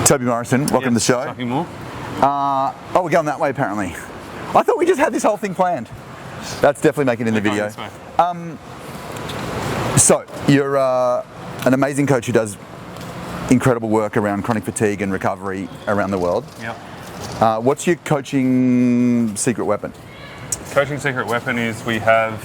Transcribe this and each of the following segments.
Toby Morrison, welcome to the show. Taki more. Oh, we're going that way apparently. I thought we just had this whole thing planned. That's definitely making it in the video. So, you're an amazing coach who does incredible work around chronic fatigue and recovery around the world. Yep. What's your coaching secret weapon? Coaching secret weapon is we have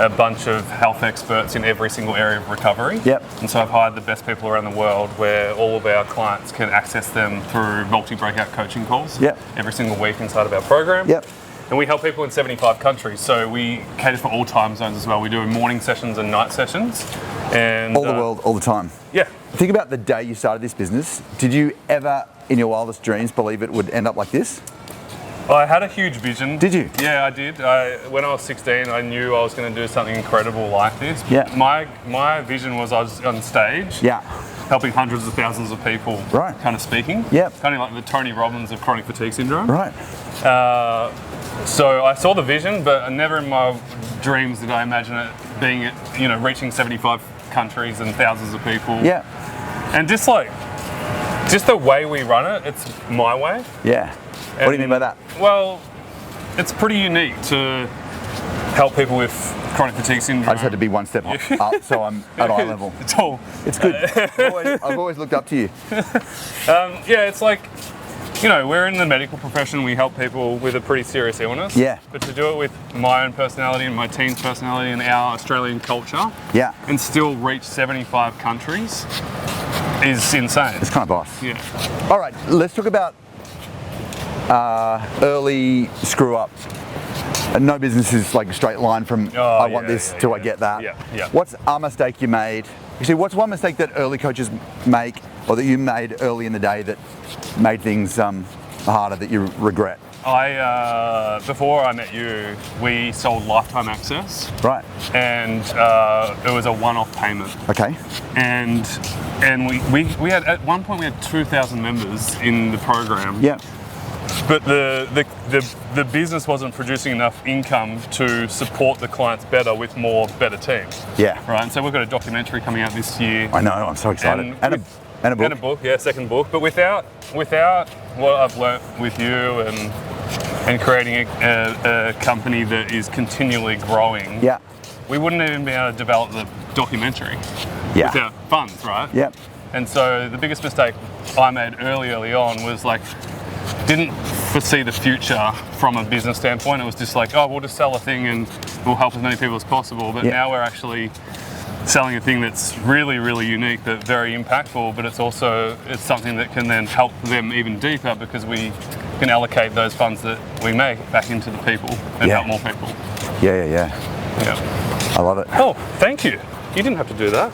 a bunch of health experts in every single area of recovery. Yep. And so I've hired the best people around the world where all of our clients can access them through multi-breakout coaching calls. Yep. Every single week inside of our program. Yep. And we help people in 75 countries, so we cater for all time zones as well. We do morning sessions and night sessions. And all the world, all the time. Yeah. Think about the day you started this business. Did you ever, in your wildest dreams, believe it would end up like this? I had a huge vision. Did you? Yeah, I did. When I was 16, I knew I was going to do something incredible like this. Yeah. My vision was I was on stage. Yeah. Helping hundreds of thousands of people. Right. Kind of speaking. Yep. Kind of like the Tony Robbins of chronic fatigue syndrome. Right. So I saw the vision, but never in my dreams did I imagine it being, reaching 75 countries and thousands of people. Yeah. And just the way we run it, it's my way. Yeah. What do you mean by that? Well, it's pretty unique to help people with chronic fatigue syndrome. I just had to be one step up, so I'm at eye level. It's good. I've always looked up to you. It's like, we're in the medical profession. We help people with a pretty serious illness. Yeah. But to do it with my own personality and my team's personality and our Australian culture, yeah, and still reach 75 countries is insane. It's kind of boss. Yeah. All right, let's talk about early screw up. No business is like a straight line from I want this to I get that. Yeah. What's a mistake you made? Actually, what's one mistake that early coaches make, or that you made early in the day that made things harder that you regret? Before I met you, we sold lifetime access. Right. And it was a one-off payment. Okay. And we had, at one point we had 2,000 members in the program. Yeah. But the business wasn't producing enough income to support the clients better with better teams. Yeah. Right. And so we've got a documentary coming out this year. I know. I'm so excited. And a book. And a book. Yeah, second book. But without what I've learnt with you and creating a company that is continually growing. Yeah. We wouldn't even be able to develop the documentary. Yeah. Without funds, right? Yep. And so the biggest mistake I made early on was didn't foresee the future from a business standpoint. It was just we'll just sell a thing and we'll help as many people as possible. But now we're actually selling a thing that's really, really unique, but very impactful, but it's something that can then help them even deeper because we can allocate those funds that we make back into the people and help more people. Yeah. I love it. Oh, thank you. You didn't have to do that.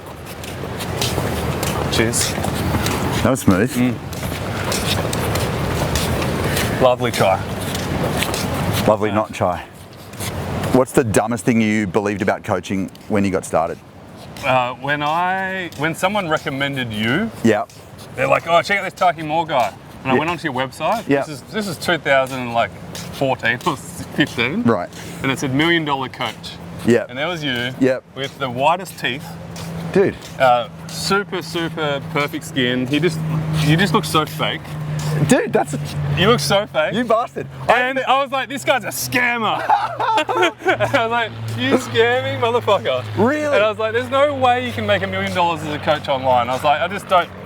Cheers. That was smooth. Lovely chai. Lovely not chai. What's the dumbest thing you believed about coaching when you got started? When someone recommended you, they're like, "Oh, check out this Taki Moore guy," and I went onto your website. Yeah. This is 2014 or 15. Right. And it said $1 Million Coach. Yeah. And there was you. Yep. With the whitest teeth. Dude. Super perfect skin. You just look so fake. Dude, you look so fake. You bastard. And I was like, this guy's a scammer. I was like, you scamming motherfucker. Really? And I was like, there's no way you can make $1 million as a coach online. I was like,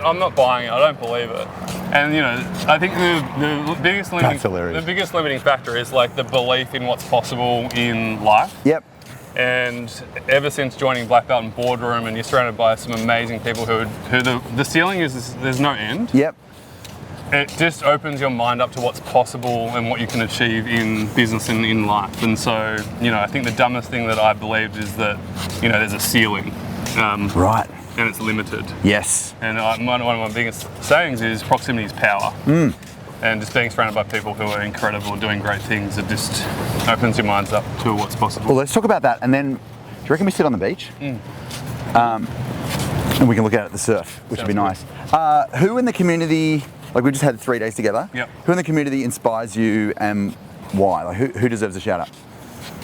I'm not buying it. I don't believe it. And I think the biggest limiting factor is the belief in what's possible in life. Yep. And ever since joining Black Belt and Boardroom, and you're surrounded by some amazing people who the ceiling is there's no end. Yep. It just opens your mind up to what's possible and what you can achieve in business and in life. And so, I think the dumbest thing that I believed is that, there's a ceiling. Right. And it's limited. Yes. And one of my biggest sayings is proximity is power. And just being surrounded by people who are incredible, doing great things, it just opens your minds up to what's possible. Well, let's talk about that. And then, do you reckon we sit on the beach? And we can look out at the surf, which would be nice. Who in the community, we just had 3 days together, who in the community inspires you and why? Who deserves a shout out?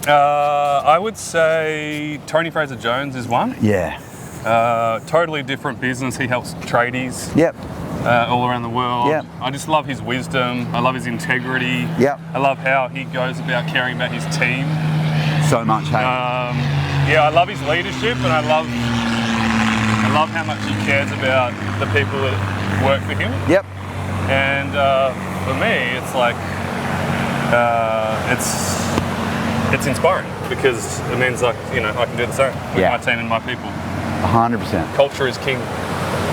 I would say Tony Fraser Jones is one. Yeah. Totally different business. He helps tradies. Yep. All around the world. Yep. I just love his wisdom. I love his integrity. Yep. I love how he goes about caring about his team. So much, hey? I love his leadership, and I love how much he cares about the people that work for him. Yep. And for me, it's like it's inspiring, because it means, like, you know, I can do the same with my team and my people. 100%. Culture is king.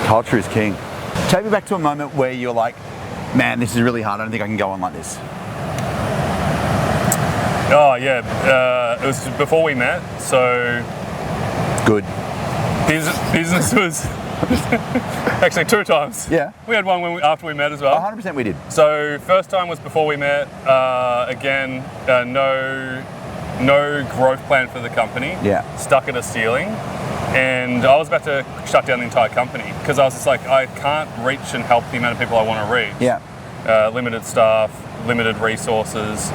Culture is king. Take me back to a moment where you're like, man, this is really hard. I don't think I can go on like this. Oh yeah, it was before we met. So good. Business was actually 2 times. Yeah. We had one after we met as well. 100% we did. So first time was before we met. Again, no growth plan for the company. Yeah. Stuck at a ceiling. And I was about to shut down the entire company, because I was just like, I can't reach and help the amount of people I want to reach. Yeah. Limited staff, limited resources.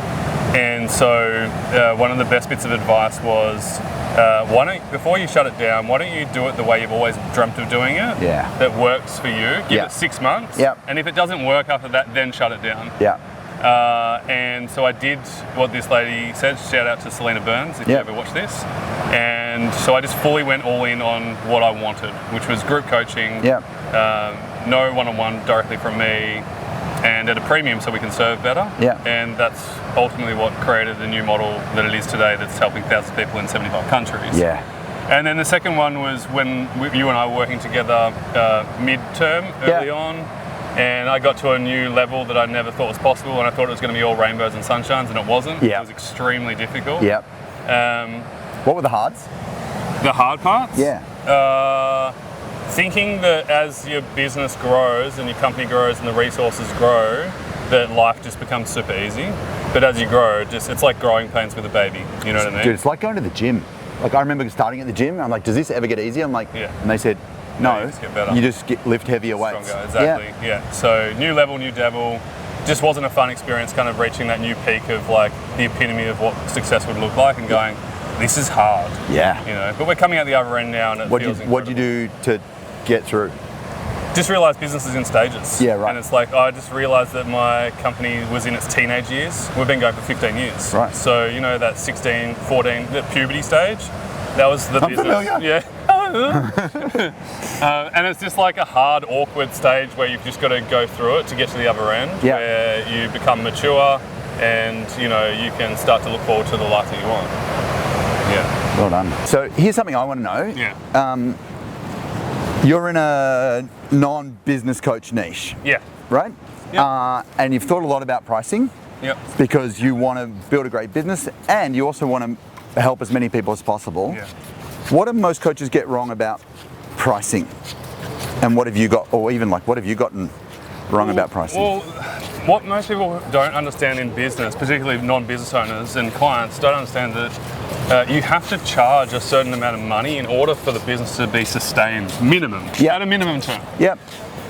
And so one of the best bits of advice was, before you shut it down, why don't you do it the way you've always dreamt of doing it? Yeah. That works for you. Give it 6 months. Yeah. And if it doesn't work after that, then shut it down. Yeah. And so I did what this lady said. Shout out to Selena Burns, if you ever watch this. And so I just fully went all in on what I wanted, which was group coaching. Yeah. No one-on-one directly from me, and at a premium so we can serve better. Yeah. And that's ultimately what created the new model that it is today, that's helping thousands of people in 75 countries. Yeah. And then the second one was when you and I were working together mid-term, early on. And I got to a new level that I never thought was possible, and I thought it was going to be all rainbows and sunshines, and it wasn't. Yeah. It was extremely difficult. Yep. What were the hards? The hard parts? Yeah. Thinking that as your business grows and your company grows and the resources grow, that life just becomes super easy. But as you grow, it's like growing pains with a baby. You know what I mean? Dude, it's like going to the gym. Like, I remember starting at the gym, and I'm like, does this ever get easier? I'm like, and they said, no, you just get better. You just lift heavier weights. Stronger, exactly. Yeah. So new level, new devil. Just wasn't a fun experience, kind of reaching that new peak of like the epitome of what success would look like, and going, this is hard. Yeah. You know, but we're coming out the other end now, and it feels incredible. What'd you do to get through? Just realised business is in stages. Yeah, right. And it's like, I just realised that my company was in its teenage years. We've been going for 15 years. Right. So, you know, that 16, 14, the puberty stage, that was the business. Familiar. Yeah. And it's just like a hard, awkward stage where you've just got to go through it to get to the other end, where you become mature and, you know, you can start to look forward to the life that you want. Yeah. Well done. So here's something I want to know. Yeah. You're in a non-business coach niche. Yeah. Right? Yep. And you've thought a lot about pricing. Yep. Because you want to build a great business, and you also want to help as many people as possible. Yeah. What do most coaches get wrong about pricing? And what have you got, or even like, what have you gotten wrong about pricing? Well, what most people don't understand in business, particularly non-business owners and clients, don't understand that you have to charge a certain amount of money in order for the business to be sustained, minimum, at a minimum term. Yep.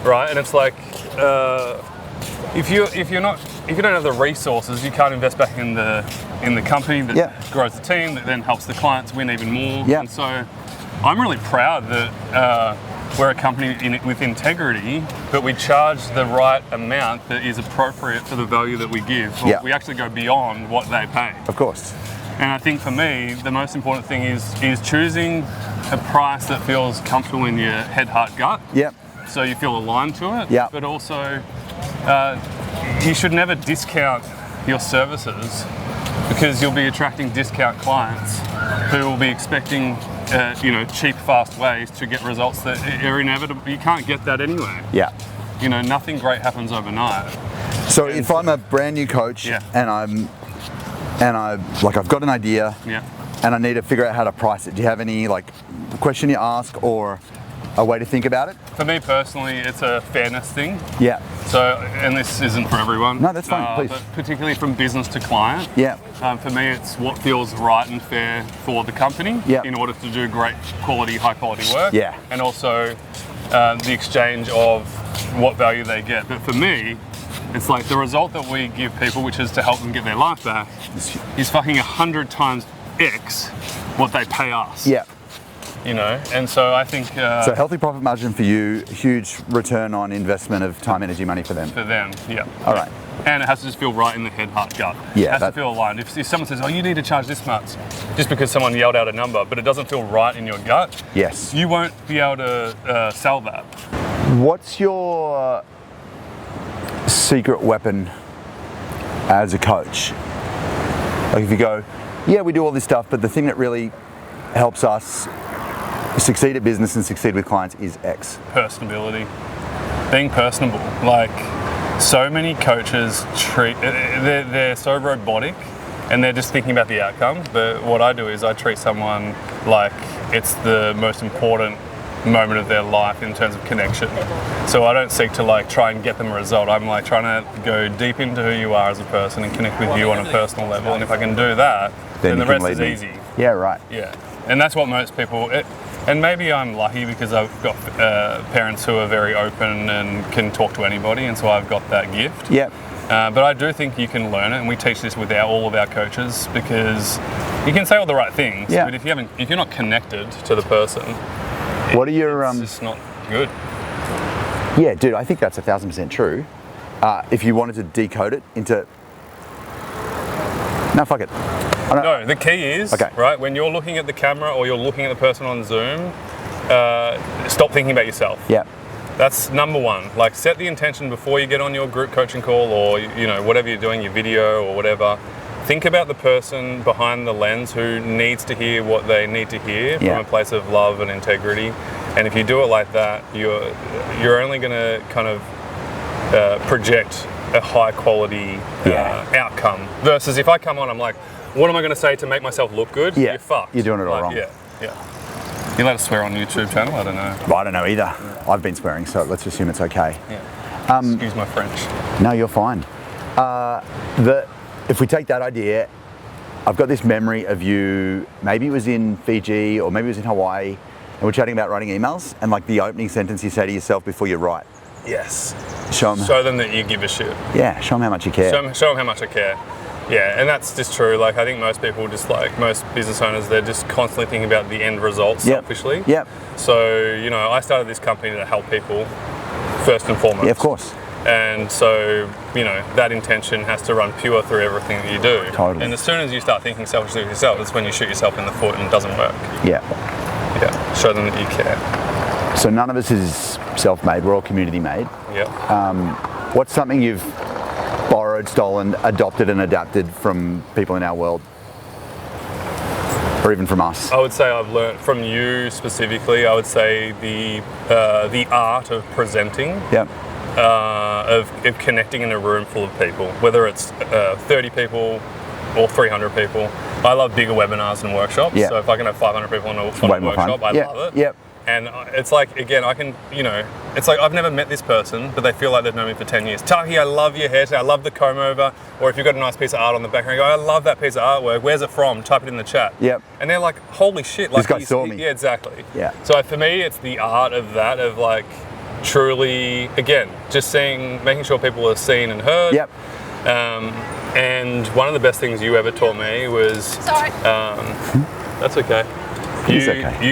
Right, and it's like, if you don't have the resources, you can't invest back in the company that grows the team, that then helps the clients win even more. Yep. And so I'm really proud that we're a company with integrity, but we charge the right amount that is appropriate for the value that we give. Yep. We actually go beyond what they pay. Of course. And I think for me, the most important thing is choosing a price that feels comfortable in your head, heart, gut. Yep. So you feel aligned to it. Yep. But also, you should never discount your services, because you'll be attracting discount clients who will be expecting cheap, fast ways to get results that are inevitable. You can't get that anyway. Yeah. You know, nothing great happens overnight. So if I'm a brand new coach and I've got an idea and I need to figure out how to price it, do you have any like question you ask or a way to think about it? For me personally, it's a fairness thing. Yeah. So, and this isn't for everyone. No, that's fine, please. But particularly from business to client. Yeah. For me, it's what feels right and fair for the company in order to do great quality, high quality work. Yeah. And also the exchange of what value they get. But for me, it's like the result that we give people, which is to help them get their life back, is fucking 100 times X what they pay us. Yeah. you know. And so I think so healthy profit margin for you, huge return on investment of time, energy, money for them. For them, yeah. All right. And it has to just feel right in the head, heart, gut. Yeah, it has to feel aligned. If someone says, oh, you need to charge this much, just because someone yelled out a number, but it doesn't feel right in your gut, yes, you won't be able to sell that. What's your secret weapon as a coach? Like if you go, yeah, we do all this stuff, but the thing that really helps us succeed at business and succeed with clients is X. Personability. Being personable. Like, so many coaches they're so robotic and they're just thinking about the outcome. But what I do is I treat someone like it's the most important moment of their life in terms of connection. So I don't seek to like try and get them a result. I'm like trying to go deep into who you are as a person and connect with you on a personal level. And if I can do that, then the rest is easy. Yeah, right. Yeah. And that's what most people, and maybe I'm lucky because I've got parents who are very open and can talk to anybody, and so I've got that gift. Yeah. But I do think you can learn it, and we teach this with all of our coaches, because you can say all the right things, but if you're not connected to the person, what are your it's just not good. Yeah, dude, I think that's 1,000% true. If you wanted to decode it into, no, fuck it. No, the key is, right, when you're looking at the camera or you're looking at the person on Zoom, stop thinking about yourself. Yeah. That's number one. Like, set the intention before you get on your group coaching call or, you know, whatever you're doing, your video or whatever. Think about the person behind the lens who needs to hear what they need to hear from a place of love and integrity. And if you do it like that, you're only going to kind of project a high quality outcome. Versus if I come on, I'm like, what am I going to say to make myself look good? Yeah. You're fucked. You're doing it all like, wrong. Yeah. You let us swear on the YouTube channel? I don't know. Well, I don't know either. I've been swearing, so let's assume it's okay. Yeah. Excuse my French. No, you're fine. If we take that idea, I've got this memory of you, maybe it was in Fiji or maybe it was in Hawaii, and we're chatting about writing emails, and like the opening sentence you say to yourself before you write. Yes. Show them that you give a shit. Yeah, show them how much you care. Show them how much I care. Yeah, and that's just true. Like, I think most people just like, most business owners, they're just constantly thinking about the end result selfishly. Yep. So, you know, I started this company to help people first and foremost. Yeah, of course. And so, you know, that intention has to run pure through everything that you do. Totally. And as soon as you start thinking selfishly of yourself, that's when you shoot yourself in the foot and it doesn't work. Yeah. Yeah. Show them that you care. So none of us is self-made, we're all community-made. Yeah. What's something you've borrowed, stolen, adopted and adapted from people in our world? Or even from us? I would say I've learned from you specifically, I would say the art of presenting. Yep. Of connecting in a room full of people, whether it's 30 people or 300 people. I love bigger webinars and workshops. Yep. So if I can have 500 people on a workshop, I love it. Yep. And it's like, again, I can, you know, it's like I've never met this person, but they feel like they've known me for 10 years. Taki, I love your hair today. I love the comb over. Or if you've got a nice piece of art on the back, and I go, I love that piece of artwork. Where's it from? Type it in the chat. Yep. And they're like, holy shit. Like, this guy saw me. Yeah, exactly. Yeah. So for me, it's the art of that, of like, truly, again, just making sure people are seen and heard. Yep. And one of the best things you ever taught me was... Sorry. That's okay. It's okay.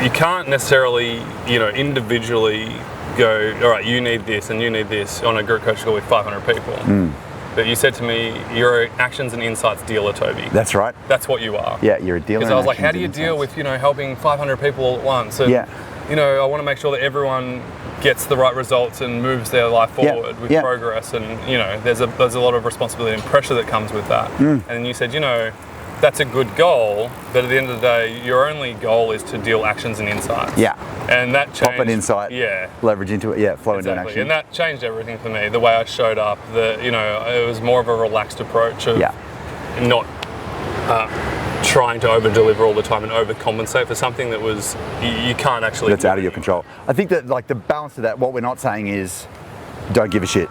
You can't necessarily, you know, individually go, all right, you need this and you need this on a group coaching call with 500 people. But you said to me, you're an actions and insights dealer, Toby. That's right. That's what you are. Yeah, you're a dealer. Because I was like, how do you deal with, you know, helping 500 people all at once? And, you know, I want to make sure that everyone gets the right results and moves their life forward with progress. And, you know, there's a lot of responsibility and pressure that comes with that. And you said, you know, that's a good goal, but at the end of the day, your only goal is to deal actions and insights. Yeah. And that changed. Pop an insight. Yeah. Leverage into it. Yeah. Flow into an action. And that changed everything for me. The way I showed up, you know, it was more of a relaxed approach of not trying to over-deliver all the time and overcompensate for something that was you can't actually. That's out of your control. I think that like the balance of that, what we're not saying is, don't give a shit.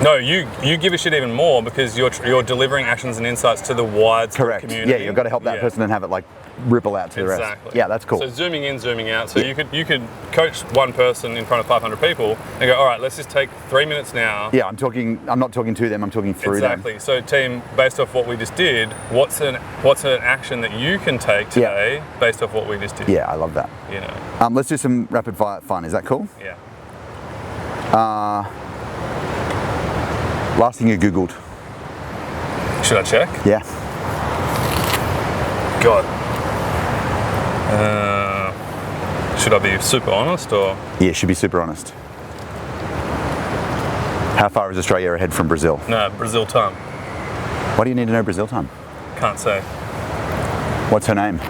No, you give a shit even more because you're delivering actions and insights to the wide community. Yeah, you've got to help that person and have it like ripple out to the rest. Exactly. Yeah, that's cool. So zooming in, zooming out. So you could coach one person in front of 500 people and go, all right, let's just take 3 minutes now. Yeah, I'm not talking to them, I'm talking through them. Exactly. So team, based off what we just did, what's an action that you can take today based off what we just did? Yeah, I love that. You know. Let's do some rapid fire fun. Is that cool? Yeah. Last thing you Googled? Should I check? Yeah. God. Should I be super honest or? Yeah, should be super honest. How far is Australia ahead from Brazil? No, Brazil time. Why do you need to know Brazil time? Can't say. What's her name?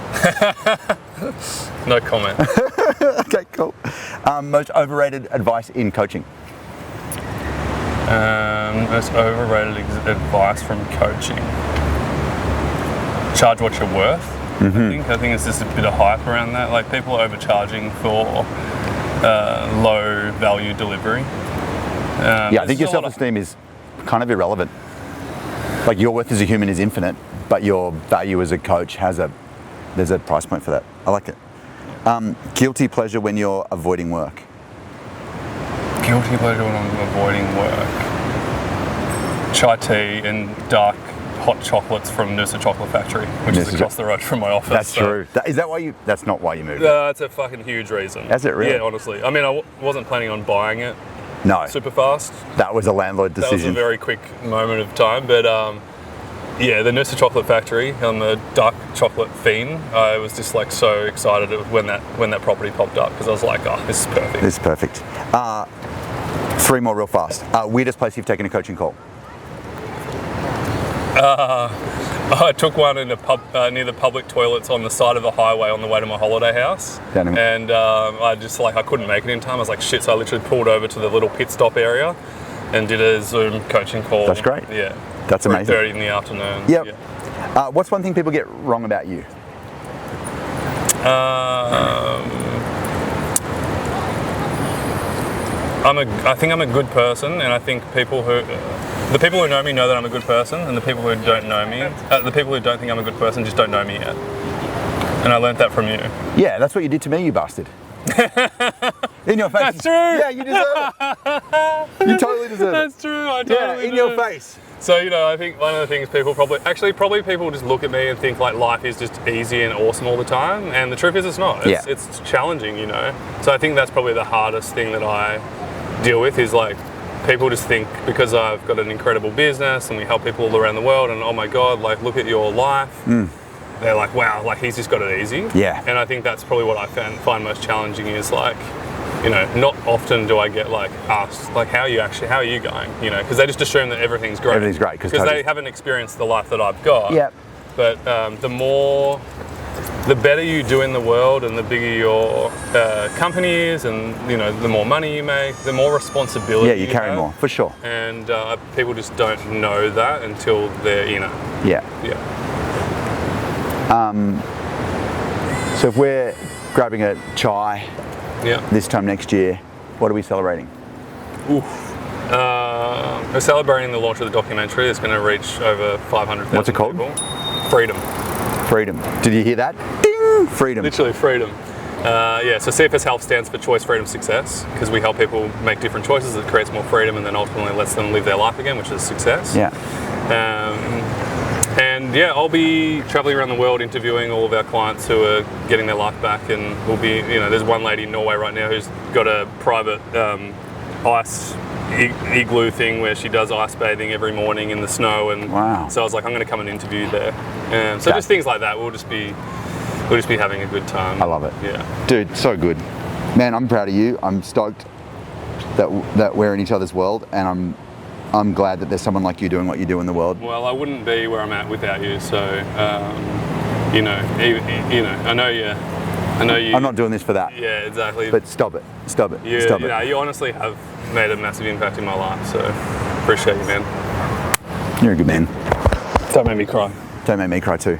No comment. Okay, cool. Most overrated advice in coaching? Most overrated advice from coaching. Charge what you're worth. Mm-hmm. I think it's just a bit of hype around that. Like people are overcharging for low value delivery. I think your self-esteem is kind of irrelevant. Like your worth as a human is infinite, but your value as a coach there's a price point for that. I like it. Guilty pleasure when you're avoiding work. Guilty pleasure when I'm avoiding work. Chai tea and dark hot chocolates from Noosa Chocolate Factory, which is across the road from my office. That's true. Is that why that's not why you moved? That's a fucking huge reason. Is it really? Yeah, honestly. I mean, I wasn't planning on buying it. No. Super fast. That was a landlord decision. That was a very quick moment of time, but yeah, the Noosa Chocolate Factory on the dark chocolate fiend. I was just like so excited when that property popped up because I was like, oh, this is perfect. This is perfect. 3 more real fast. Weirdest place you've taken a coaching call? I took one in a pub near the public toilets on the side of the highway on the way to my holiday house, and I couldn't make it in time. I was like, shit! So I literally pulled over to the little pit stop area and did a Zoom coaching call. That's great. Yeah, that's amazing. 3:30 in the afternoon. Yep. Yeah. What's one thing people get wrong about you? I think I'm a good person, and I think the people who know me know that I'm a good person, and the people who don't know me, the people who don't think I'm a good person just don't know me yet. And I learnt that from you. Yeah, that's what you did to me, you bastard. In your face. That's true. Yeah, you deserve it. You totally deserve it. That's true. I totally in your face. So, I think one of the things people probably people just look at me and think like life is just easy and awesome all the time, and the truth is it's not. It's challenging, So I think that's probably the hardest thing that I deal with is like people just think because I've got an incredible business and we help people all around the world and oh my God, like look at your life. They're like, wow, like he's just got it easy. Yeah. And I think that's probably what I find most challenging is like, not often do I get like asked like how are you going? Because they just assume that everything's great. Everything's great because they haven't experienced the life that I've got. Yeah. But the better you do in the world and the bigger your company is and the more money you make, the more responsibility you carry have. more, for sure. And people just don't know that until they're Yeah. So if we're grabbing a chai this time next year, what are we celebrating? We're celebrating the launch of the documentary. It's going to reach over 500,000 What's it called? people. Freedom. Did you hear that? Ding! Freedom. Literally freedom. So CFS Health stands for Choice, Freedom, Success, because we help people make different choices that creates more freedom and then ultimately lets them live their life again, which is success. Yeah. I'll be traveling around the world interviewing all of our clients who are getting their life back, and we'll be, there's one lady in Norway right now who's got a private ice igloo thing where she does ice bathing every morning in the snow, and so I was like, I'm going to come and interview there. Just things like that. We'll just be having a good time. I love it. Yeah, dude, so good, man. I'm proud of you. I'm stoked that we're in each other's world, and I'm glad that there's someone like you doing what you do in the world. Well, I wouldn't be where I'm at without you. So, I know you. I'm not doing this for that. Yeah, exactly. But stop it. You honestly have made a massive impact in my life. So, appreciate you, man. You're a good man. Don't make me cry. Don't make me cry too.